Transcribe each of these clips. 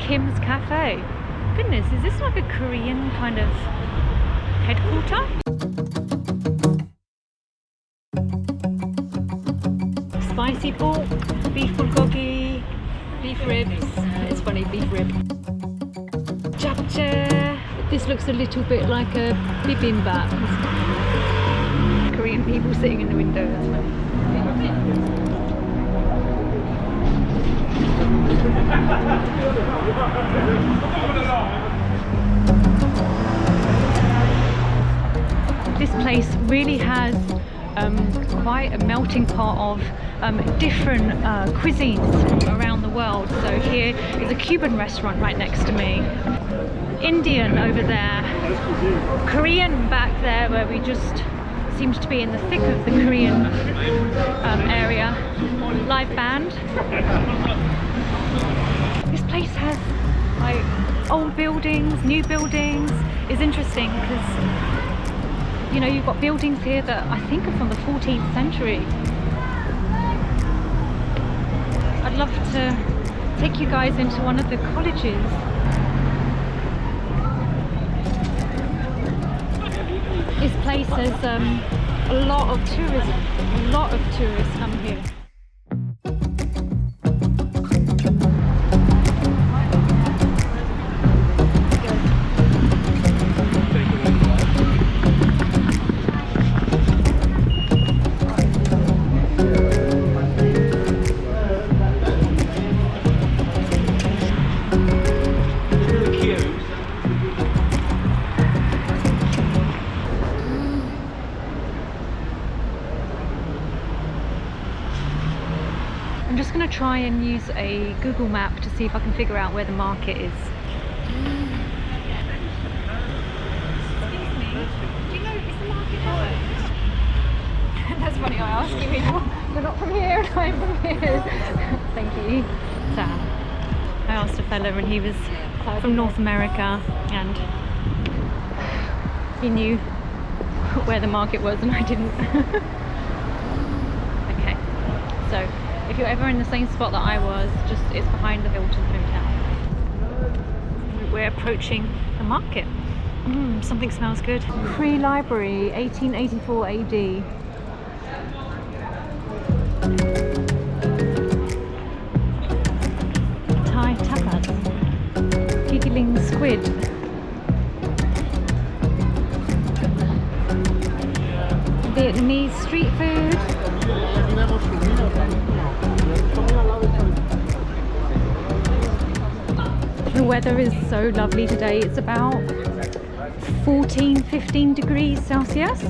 Kim's Cafe. Goodness, is this like a Korean kind of headquarter? Spicy pork, beef bulgogi, beef ribs. It's funny, beef rib. Japchae. This looks a little bit like a bibimbap. Korean people sitting in the window, that's funny. This place really has quite a melting pot of different cuisines around the world. So here is a Cuban restaurant right next to me, Indian over there, Korean back there where we just seemed to be in the thick of the Korean area, live band. This place has like old buildings, new buildings. It's interesting because, you know, you've got buildings here that I think are from the 14th century. I'd love to take you guys into one of the colleges. This place has a lot of tourism. A lot of tourists come here. I'm just going to try and use a Google map to see if I can figure out where the market is. Excuse me, do you know, is the market open? That's funny, I ask you people, they're not from here and I'm from here. Thank you. So, I asked a fella and he was from North America and he knew where the market was and I didn't. Okay, so if you're ever in the same spot that I was, just it's behind the Hilton Hotel. We're approaching the market. Something smells good. Free Library, 1884 AD. Thai tapas. Giggling squid. Vietnamese street food. The weather is so lovely today. It's about 14-15 degrees Celsius.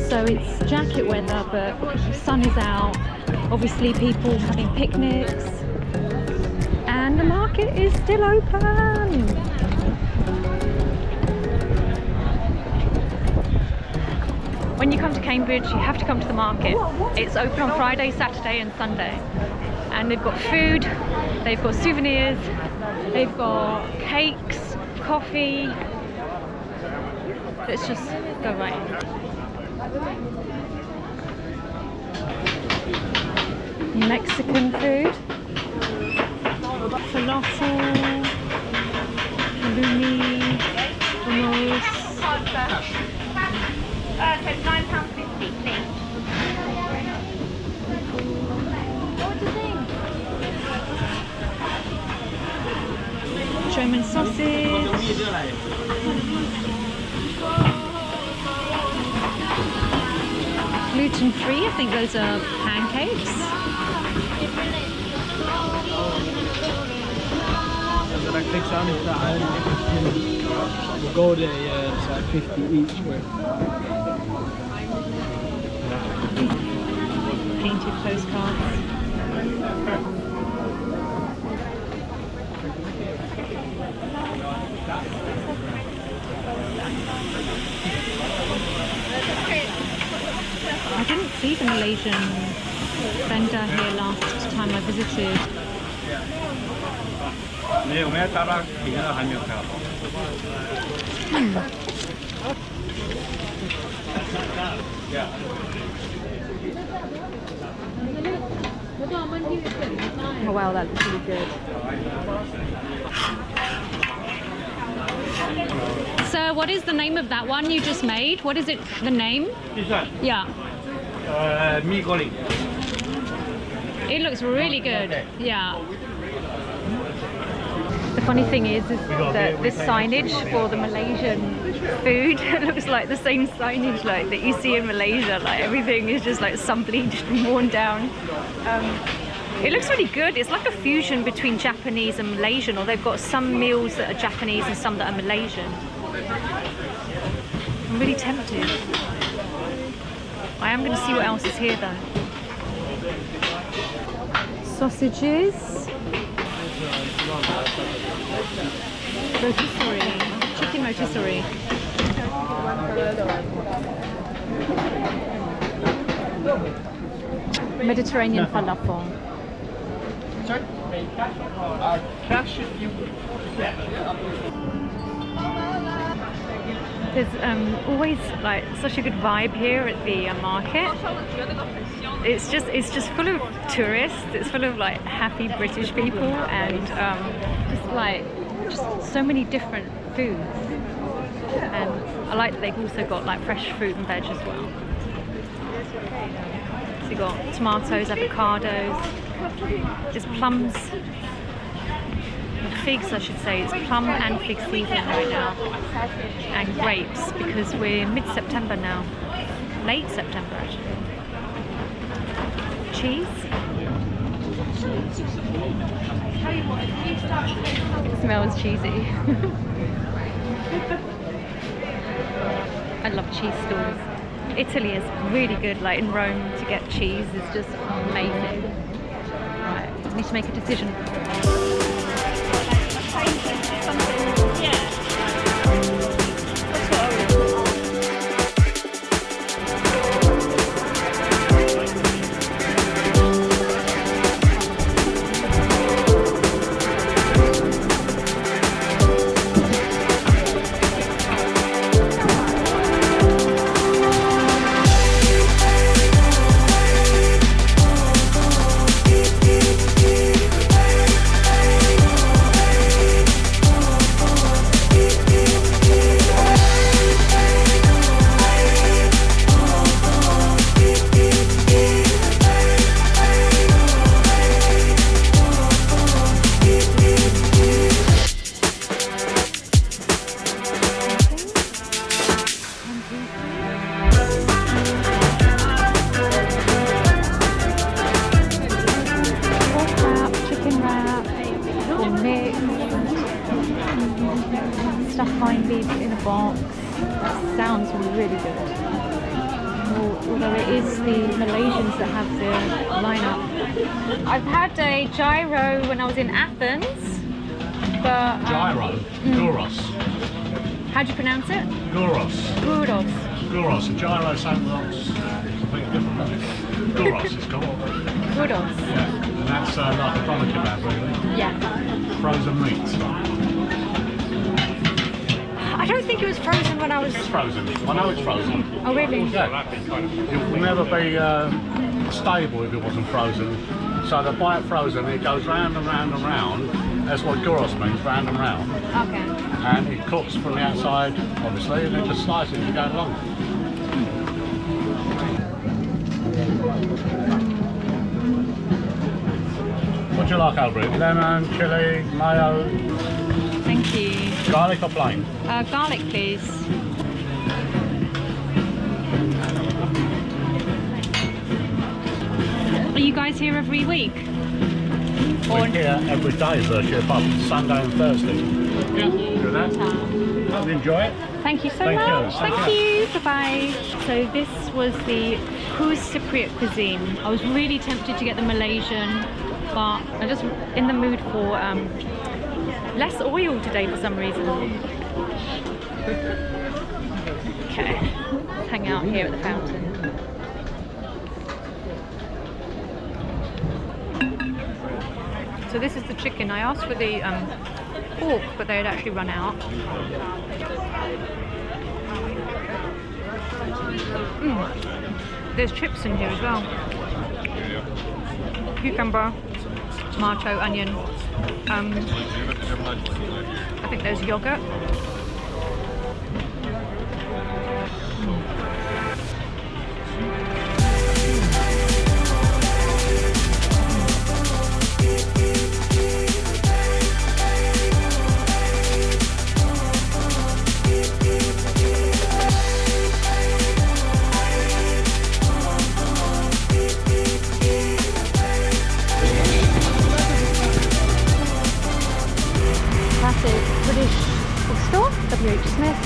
So it's jacket weather, but the sun is out. Obviously people having picnics. And the market is still open. When you come to Cambridge, you have to come to the market. It's open on Friday, Saturday and Sunday. And they've got food, they've got souvenirs, they've got cakes, coffee. Let's just go right in. Mexican food. Falafel, halloumi, hummus. £9.50, please. What do you think? German sausage. Gluten free, I think those are pancakes. We'll go there, yeah, it's like 50 each way. Painted postcards. I didn't see the Malaysian vendor here last time I visited. Oh wow, that looks really good. what is the name of that one you just made? What is it? The name? This one? Yeah. Me calling. It looks really good. Yeah. The funny thing is that this signage for the Malaysian food looks like the same signage like that you see in Malaysia. Like everything is just like some bleached and worn down. It looks really good. It's like a fusion between Japanese and Malaysian, or they've got some meals that are Japanese and some that are Malaysian. I'm really tempted. I am going to see what else is here though. Sausages. Rotisserie. Chicken rotisserie. Mediterranean falafel. Cash if you... There's always like such a good vibe here at the market. It's just full of tourists. It's full of like happy British people and just so many different foods. And I like that they've also got like fresh fruit and veg as well. So you've got tomatoes, avocados, there's plums, figs I should say. It's plum and fig season right now. And grapes because we're mid-September now. Late September actually. Cheese. It smells cheesy. I love cheese stores. Italy is really good, like in Rome to get cheese is just amazing. Right, I need to make a decision. Although it is the Malaysians that have the lineup. I've had a gyro when I was in Athens, but gyro, gyros. How do you pronounce it? Gyros. Gyros. Gyros. A gyro sandwich. Completely different, isn't it? Gyros it's called. Gyros. Yeah, and that's like a doner kebab, really. Yeah. Frozen meat. I don't think it was frozen when I was... It's frozen. I know it's frozen. Oh, really? Yeah. It would never be stable if it wasn't frozen. So they buy it frozen, it goes round and round and round. That's what gyros means, round and round. Okay. And it cooks from the outside, obviously, and it just slices as you go along. What do you like, Albert? Lemon, chilli, mayo? Thank you. Garlic or plain? Garlic, please. Are you guys here every week? We're here every day virtually, apart from Sunday and Thursday. Yeah, do that. Enjoy it. Thank you so Thank much. you. Thank you. Bye-bye. So this was the Cruise Cypriot cuisine. I was really tempted to get the Malaysian, but I'm just in the mood for less oil today for some reason. Okay, let's hang out here at the fountain. So this is the chicken. I asked for the pork, but they had actually run out. There's chips in here as well. Cucumber, tomato, onion. I think there's yogurt. British bookstore, W.H. Smith.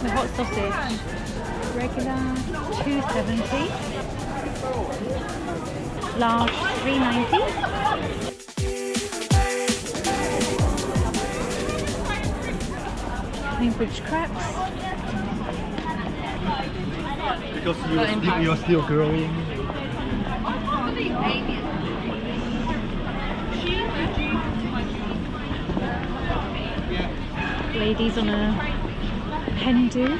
The hot sausage, regular $2.70, large $3.90. Cambridge crepes. Because you're still growing. Ladies on a hen do.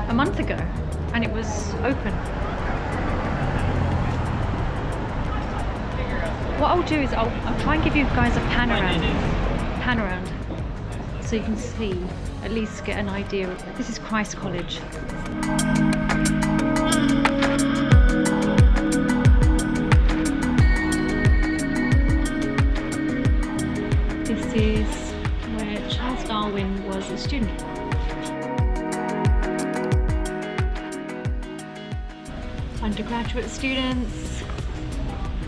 A month ago and it was open. What I'll do is I'll try and give you guys a pan around so you can see, at least get an idea of. This is Christ College. This is where Charles Darwin was a student. Undergraduate students,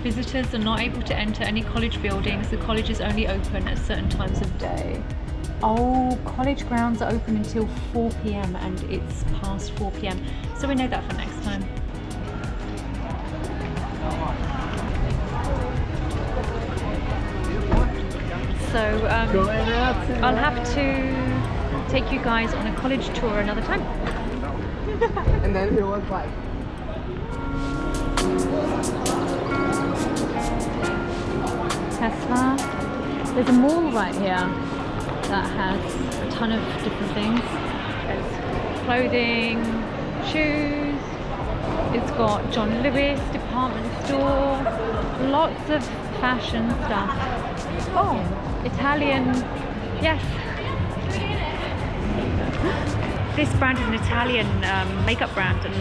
visitors are not able to enter any college buildings. The college is only open at certain times of day. Oh, college grounds are open until 4 p.m. and it's past 4 p.m. So we know that for next time. So I'll have to take you guys on a college tour another time. And then it was like Tesla. There's a mall right here that has a ton of different things. There's clothing, shoes. It's got John Lewis department store. Lots of fashion stuff. Oh, Italian. Yes. This brand is an Italian makeup brand, and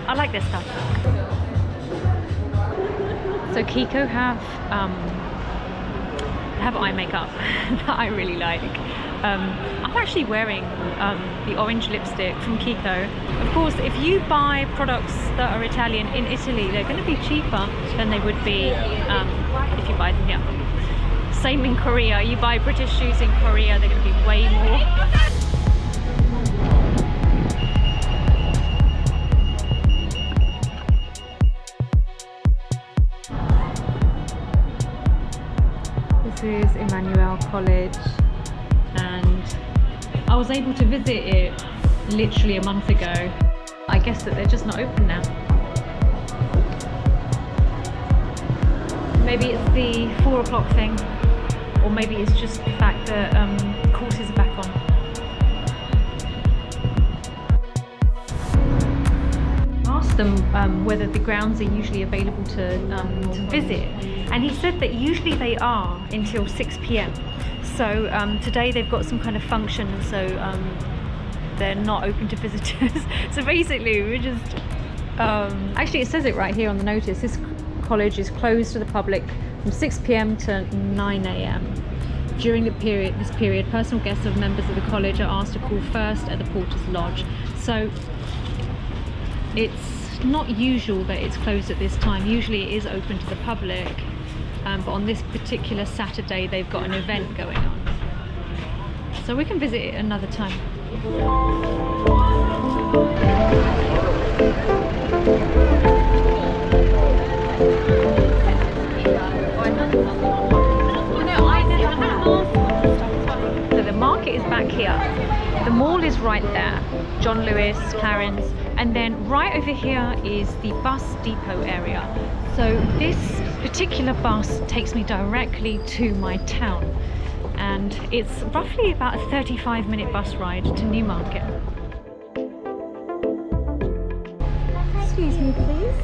I like their stuff. So Kiko have eye makeup that I really like. I'm actually wearing the orange lipstick from Kiko. Of course, if you buy products that are Italian in Italy, they're going to be cheaper than they would be if you buy them here. Same in Korea. You buy British shoes in Korea, they're going to be way more. This is Emmanuel College, and I was able to visit it literally a month ago. I guess that they're just not open now. Maybe it's the 4 o'clock thing, or maybe it's just the fact that courses are back on. I asked them whether the grounds are usually available to visit, and he said that usually they are until 6 p.m. So today they've got some kind of function, and so they're not open to visitors. So basically we're just actually, it says it right here on the notice, this college is closed to the public from 6 p.m. to 9 a.m. During this period, personal guests of members of the college are asked to call first at the Porter's Lodge. So it's not usual that it's closed at this time. Usually it is open to the public, but on this particular Saturday they've got an event going on. So we can visit it another time. So the market is back here. The mall is right there. John Lewis, Clarence, and then right over here is the bus depot area. So this particular bus takes me directly to my town, and it's roughly about a 35-minute bus ride to Newmarket. Excuse me, please.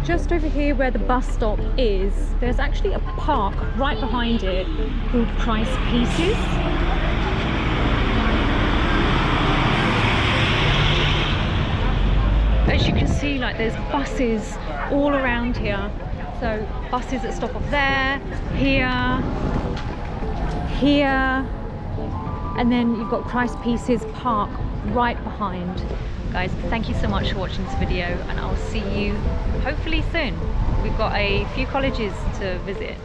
Just over here where the bus stop is, there's actually a park right behind it called Price Pieces. As you can see, like, there's buses all around here. So buses that stop off there, here, here, and then you've got Price Pieces Park right behind. Guys, thank you so much for watching this video, and I'll see you hopefully soon. We've got a few colleges to visit.